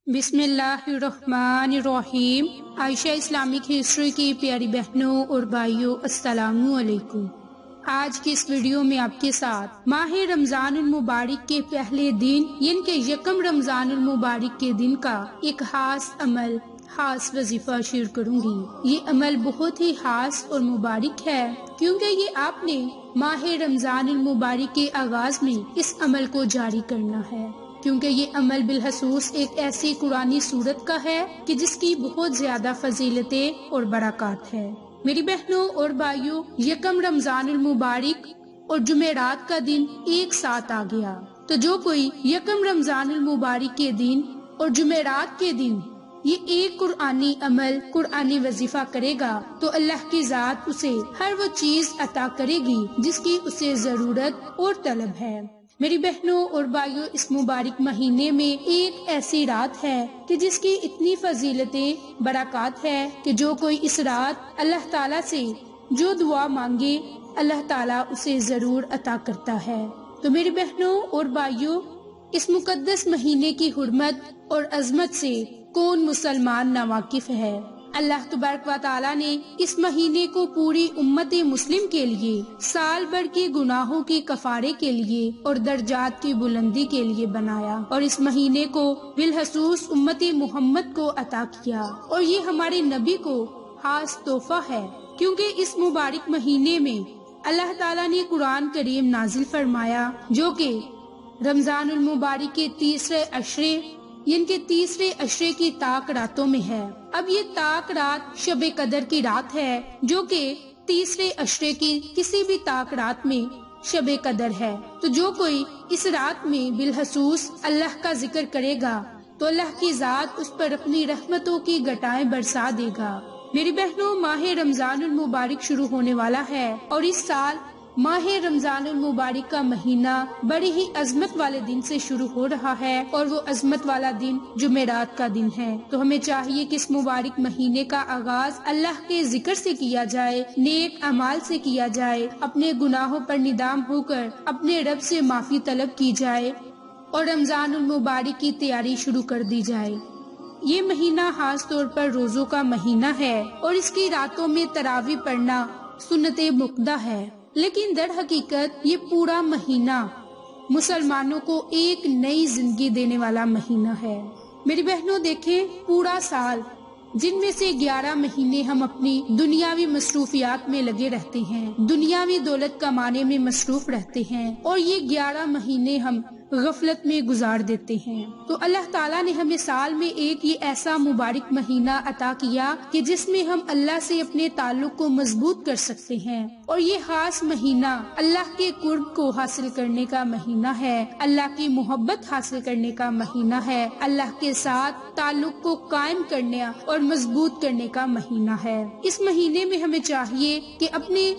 بسم اللہ الرحمن الرحیم۔ عائشہ اسلامک ہسٹری کی پیاری بہنوں اور بھائیوں، السلام علیکم۔ آج کی اس ویڈیو میں آپ کے ساتھ ماہ رمضان المبارک کے پہلے دن یعنی کہ یکم رمضان المبارک کے دن کا ایک خاص عمل، خاص وظیفہ شیئر کروں گی۔ یہ عمل بہت ہی خاص اور مبارک ہے کیونکہ یہ آپ نے ماہ رمضان المبارک کے آغاز میں اس عمل کو جاری کرنا ہے، کیونکہ یہ عمل بالخصوص ایک ایسی قرآنی سورت کا ہے کہ جس کی بہت زیادہ فضیلتیں اور برکات ہے۔ میری بہنوں اور بھائیوں، یکم رمضان المبارک اور جمعرات کا دن ایک ساتھ آ گیا، تو جو کوئی یکم رمضان المبارک کے دن اور جمعرات کے دن یہ ایک قرآنی عمل، قرآنی وظیفہ کرے گا تو اللہ کی ذات اسے ہر وہ چیز عطا کرے گی جس کی اسے ضرورت اور طلب ہے۔ میری بہنوں اور بھائیوں، اس مبارک مہینے میں ایک ایسی رات ہے کہ جس کی اتنی فضیلتیں، برکات ہے کہ جو کوئی اس رات اللہ تعالیٰ سے جو دعا مانگے اللہ تعالیٰ اسے ضرور عطا کرتا ہے۔ تو میری بہنوں اور بھائیوں، اس مقدس مہینے کی حرمت اور عظمت سے کون مسلمان ناواقف ہے؟ اللہ تبارک و تعالیٰ نے اس مہینے کو پوری امت مسلم کے لیے، سال بھر کے گناہوں کے کفارے کے لیے اور درجات کی بلندی کے لیے بنایا، اور اس مہینے کو بالخصوص امت محمد کو عطا کیا، اور یہ ہمارے نبی کو خاص تحفہ ہے، کیونکہ اس مبارک مہینے میں اللہ تعالیٰ نے قرآن کریم نازل فرمایا جو کہ رمضان المبارک کے تیسرے عشرے یعنی کہ تیسرے عشرے کی طاق راتوں میں ہے۔ اب یہ طاق رات شب قدر کی رات ہے جو کہ تیسرے عشرے کی کسی بھی طاق رات میں شب قدر ہے، تو جو کوئی اس رات میں بالخصوص اللہ کا ذکر کرے گا تو اللہ کی ذات اس پر اپنی رحمتوں کی گٹائیں برسا دے گا۔ میری بہنوں، ماہ رمضان المبارک شروع ہونے والا ہے، اور اس سال ماہ رمضان المبارک کا مہینہ بڑی ہی عظمت والے دن سے شروع ہو رہا ہے، اور وہ عظمت والا دن جمعرات کا دن ہے۔ تو ہمیں چاہیے کہ اس مبارک مہینے کا آغاز اللہ کے ذکر سے کیا جائے، نیک اعمال سے کیا جائے، اپنے گناہوں پر ندام ہو کر اپنے رب سے معافی طلب کی جائے اور رمضان المبارک کی تیاری شروع کر دی جائے۔ یہ مہینہ خاص طور پر روزوں کا مہینہ ہے، اور اس کی راتوں میں تراویح پڑھنا سنت مؤکدہ ہے، لیکن در حقیقت یہ پورا مہینہ مسلمانوں کو ایک نئی زندگی دینے والا مہینہ ہے۔ میری بہنوں، دیکھیں، پورا سال جن میں سے 11 مہینے ہم اپنی دنیاوی مصروفیات میں لگے رہتے ہیں، دنیاوی دولت کمانے میں مصروف رہتے ہیں، اور یہ 11 مہینے ہم غفلت میں گزار دیتے ہیں، تو اللہ تعالیٰ نے ہمیں سال میں ایک یہ ایسا مبارک مہینہ عطا کیا کہ جس میں ہم اللہ سے اپنے تعلق کو مضبوط کر سکتے ہیں، اور یہ خاص مہینہ اللہ کے قرب کو حاصل کرنے کا مہینہ ہے، اللہ کی محبت حاصل کرنے کا مہینہ ہے، اللہ کے ساتھ تعلق کو قائم کرنے اور مضبوط کرنے کا مہینہ ہے۔ اس مہینے میں ہمیں چاہیے کہ اپنے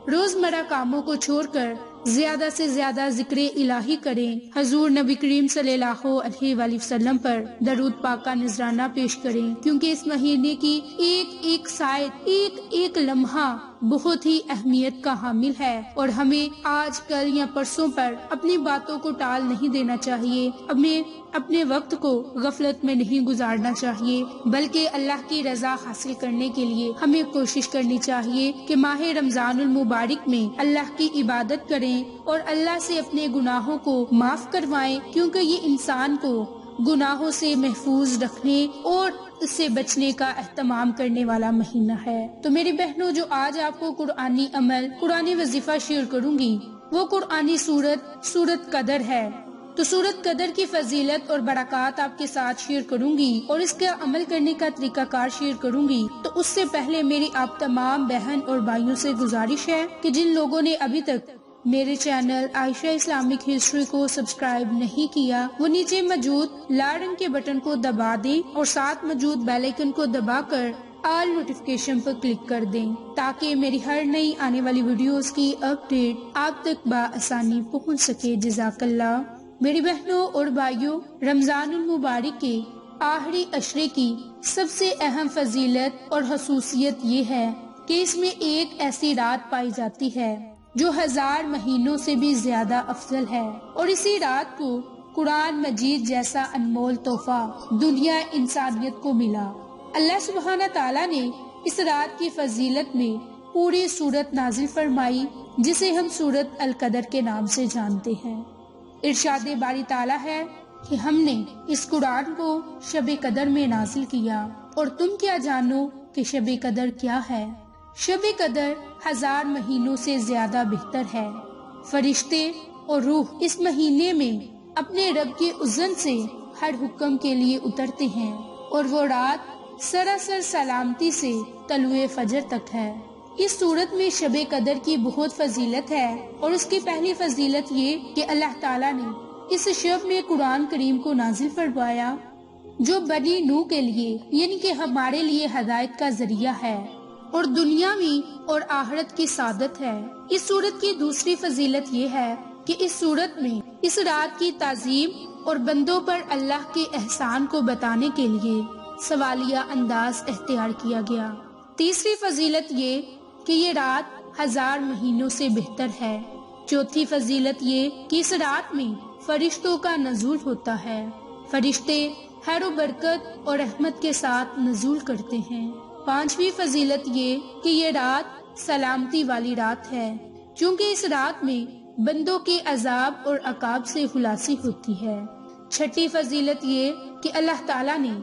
روزمرہ کاموں کو چھوڑ کر زیادہ سے زیادہ ذکر الہی کریں، حضور نبی کریم صلی اللہ علیہ وآلہ وسلم پر درود پاک کا نذرانہ پیش کریں، کیونکہ اس مہینے کی ایک ایک ساعت، ایک ایک لمحہ بہت ہی اہمیت کا حامل ہے، اور ہمیں آج کل یا پرسوں پر اپنی باتوں کو ٹال نہیں دینا چاہیے، اپنے وقت کو غفلت میں نہیں گزارنا چاہیے، بلکہ اللہ کی رضا حاصل کرنے کے لیے ہمیں کوشش کرنی چاہیے کہ ماہ رمضان المبارک میں اللہ کی عبادت کریں اور اللہ سے اپنے گناہوں کو معاف کروائیں، کیونکہ یہ انسان کو گناہوں سے محفوظ رکھنے اور اس سے بچنے کا اہتمام کرنے والا مہینہ ہے۔ تو میری بہنوں، جو آج آپ کو قرآنی عمل، قرآنی وظیفہ شیئر کروں گی وہ قرآنی سورت قدر ہے، تو سورت قدر کی فضیلت اور برکات آپ کے ساتھ شیئر کروں گی، اور اس کا عمل کرنے کا طریقہ کار شیئر کروں گی۔ تو اس سے پہلے میری آپ تمام بہن اور بھائیوں سے گزارش ہے کہ جن لوگوں نے ابھی تک میرے چینل عائشہ اسلامک ہسٹری کو سبسکرائب نہیں کیا، وہ نیچے موجود لال رنگ کے بٹن کو دبا دیں اور ساتھ موجود بیل آئیکن کو دبا کر آل نوٹیفیکیشن پر کلک کر دیں، تاکہ میری ہر نئی آنے والی ویڈیوز کی اپڈیٹ آپ تک بآسانی پہنچ سکے۔ جزاک اللہ۔ میری بہنوں اور بھائیوں، رمضان المبارک کے آخری عشرے کی سب سے اہم فضیلت اور خصوصیت یہ ہے کہ اس میں ایک ایسی رات پائی جاتی ہے جو 1000 مہینوں سے بھی زیادہ افضل ہے، اور اسی رات کو قرآن مجید جیسا انمول تحفہ دنیا انسانیت کو ملا۔ اللہ سبحانہ تعالیٰ نے اس رات کی فضیلت میں پوری سورت نازل فرمائی جسے ہم سورت القدر کے نام سے جانتے ہیں۔ ارشاد باری تعالیٰ ہے کہ ہم نے اس قرآن کو شب قدر میں نازل کیا، اور تم کیا جانو کہ شب قدر کیا ہے؟ شب قدر 1000 مہینوں سے زیادہ بہتر ہے۔ فرشتے اور روح اس مہینے میں اپنے رب کے اذن سے ہر حکم کے لیے اترتے ہیں، اور وہ رات سراسر سلامتی سے طلوع فجر تک ہے۔ اس صورت میں شب قدر کی بہت فضیلت ہے، اور اس کی پہلی فضیلت یہ کہ اللہ تعالیٰ نے اس شب میں قرآن کریم کو نازل فرمایا جو بنی نوح کے لیے یعنی کہ ہمارے لیے ہدایت کا ذریعہ ہے اور دنیاوی اور آخرت کی سعادت ہے۔ اس صورت کی دوسری فضیلت یہ ہے کہ اس صورت میں اس رات کی تعظیم اور بندوں پر اللہ کے احسان کو بتانے کے لیے سوالیہ انداز اختیار کیا گیا۔ تیسری فضیلت یہ کہ یہ رات 1000 مہینوں سے بہتر ہے۔ چوتھی فضیلت یہ کہ اس رات میں فرشتوں کا نزول ہوتا ہے۔ فرشتے خیر و برکت اور رحمت کے ساتھ نزول کرتے ہیں۔ پانچویں فضیلت یہ کہ یہ رات سلامتی والی رات ہے، چونکہ اس رات میں بندوں کے عذاب اور عقاب سے خلاصی ہوتی ہے۔ چھٹی فضیلت یہ کہ اللہ تعالیٰ نے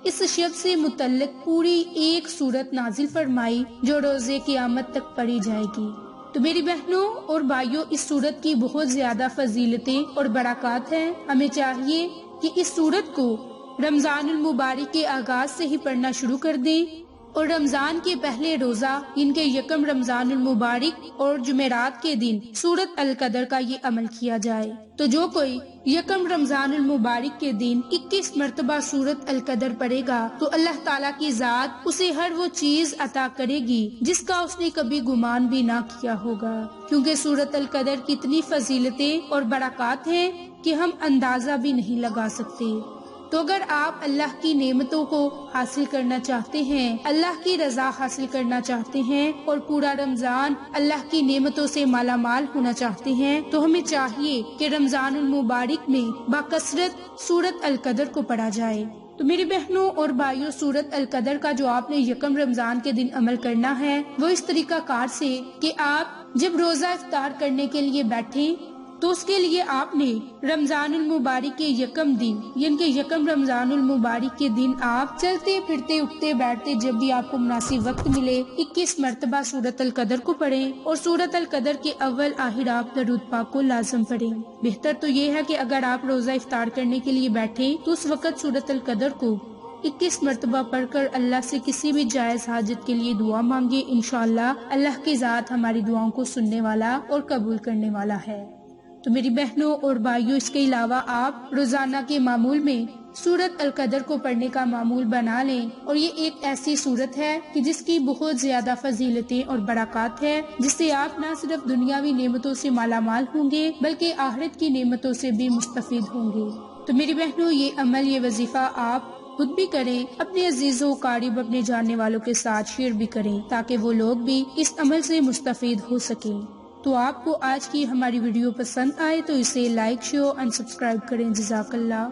اس شب سے متعلق پوری ایک سورت نازل فرمائی جو روز قیامت تک پڑھی جائے گی۔ تو میری بہنوں اور بھائیوں، اس سورت کی بہت زیادہ فضیلتیں اور برکات ہیں۔ ہمیں چاہیے کہ اس سورت کو رمضان المبارک کے آغاز سے ہی پڑھنا شروع کر دیں، اور رمضان کے پہلے روزہ ان کے یکم رمضان المبارک اور جمعرات کے دن سورت القدر کا یہ عمل کیا جائے۔ تو جو کوئی یکم رمضان المبارک کے دن 21 مرتبہ سورت القدر پڑھے گا تو اللہ تعالیٰ کی ذات اسے ہر وہ چیز عطا کرے گی جس کا اس نے کبھی گمان بھی نہ کیا ہوگا، کیونکہ سورت القدر کی اتنی فضیلتیں اور برکات ہیں کہ ہم اندازہ بھی نہیں لگا سکتے۔ تو اگر آپ اللہ کی نعمتوں کو حاصل کرنا چاہتے ہیں، اللہ کی رضا حاصل کرنا چاہتے ہیں اور پورا رمضان اللہ کی نعمتوں سے مالا مال ہونا چاہتے ہیں، تو ہمیں چاہیے کہ رمضان المبارک میں باکثرت سورت القدر کو پڑھا جائے۔ تو میری بہنوں اور بھائیوں، سورت القدر کا جو آپ نے یکم رمضان کے دن عمل کرنا ہے وہ اس طریقہ کار سے کہ آپ جب روزہ افطار کرنے کے لیے بیٹھیں تو اس کے لیے آپ نے رمضان المبارک کے یکم دن یعنی کہ یکم رمضان المبارک کے دن آپ چلتے پھرتے اٹھتے بیٹھتے جب بھی آپ کو مناسب وقت ملے 21 مرتبہ سورت القدر کو پڑھیں، اور سورت القدر کے اول آخر آپ درود پاک کو لازم پڑھیں۔ بہتر تو یہ ہے کہ اگر آپ روزہ افطار کرنے کے لیے بیٹھیں تو اس وقت سورت القدر کو 21 مرتبہ پڑھ کر اللہ سے کسی بھی جائز حاجت کے لیے دعا مانگے۔ انشاءاللہ اللہ کی ذات ہماری دعاؤں کو سننے والا اور قبول کرنے والا ہے۔ تو میری بہنوں اور بھائیوں، اس کے علاوہ آپ روزانہ کے معمول میں سورت القدر کو پڑھنے کا معمول بنا لیں، اور یہ ایک ایسی سورت ہے کہ جس کی بہت زیادہ فضیلتیں اور برکات ہے، جس سے آپ نہ صرف دنیاوی نعمتوں سے مالا مال ہوں گے بلکہ آخرت کی نعمتوں سے بھی مستفید ہوں گے۔ تو میری بہنوں، یہ عمل، یہ وظیفہ آپ خود بھی کریں، اپنے عزیزوں قاریب اپنے جاننے والوں کے ساتھ شیئر بھی کریں تاکہ وہ لوگ بھی اس عمل سے مستفید ہو سکیں۔ تو آپ کو آج کی ہماری ویڈیو پسند آئے تو اسے لائک، شیئر اور سبسکرائب کریں۔ جزاک اللہ۔